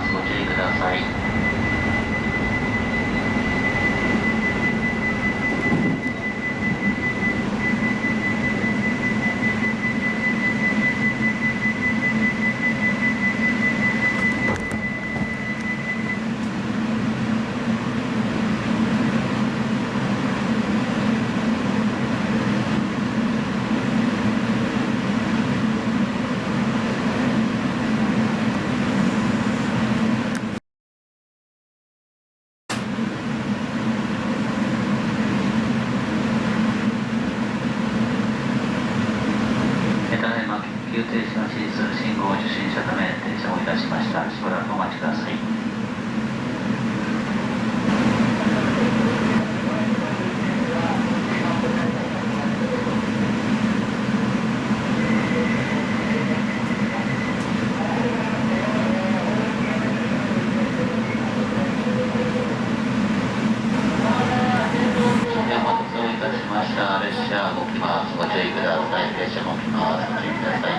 ます。ご注意ください。ただいま緊急停止の指示する信号を受信したため停車をいたしました。しばらくお待ちください。列車動きます。ご注意ください。列車動きます。ご注意ください。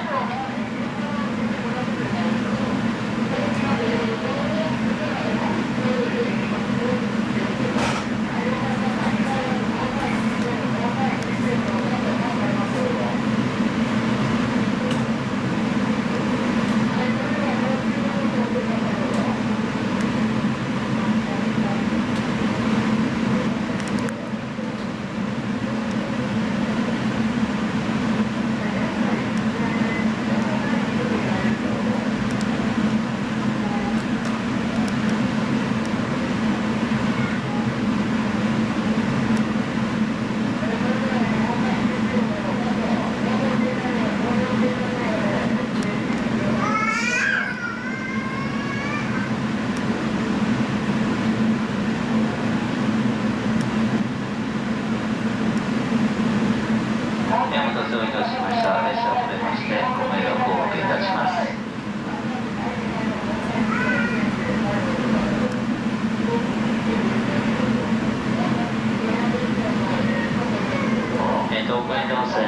東海道線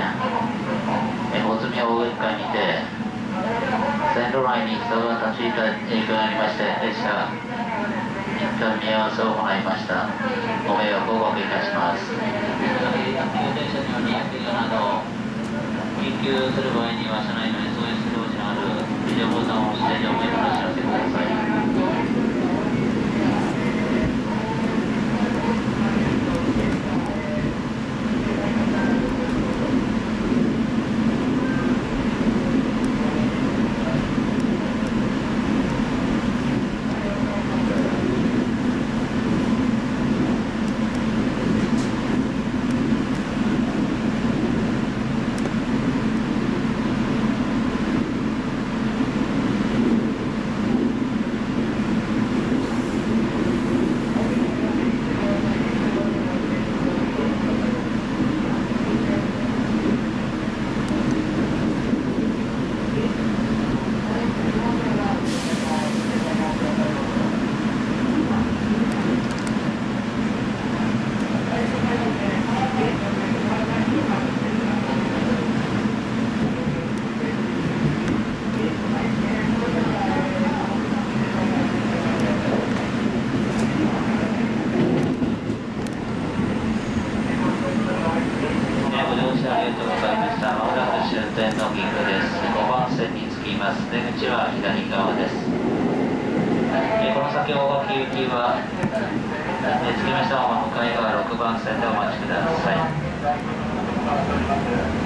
穂積大雲間にて線路内に人が立ち入った影響がありまして列車一旦見合わせを行いました。ご迷惑をおかけいたします。電車によりなど緊急する場合には車内の SOS 表示のあるビデオボタンを押して乗務員のお知らせください。終点の銀河です。5番線に着きます。出口は左側です。この先大垣行きは着きましたまま向かい側6番線でお待ちください。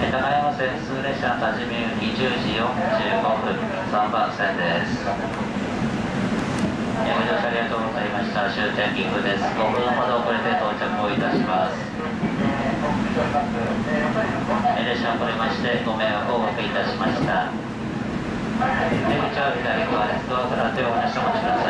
高山線普通列車の多治見行き10時45分3番線です。ご乗車ありがとうございました。終点銀河です。5分ほど遅れて到着をいたします。列車を遅れましてご迷惑をおかけいたしました。出口は左側です。ドアから手を離してお待ちください。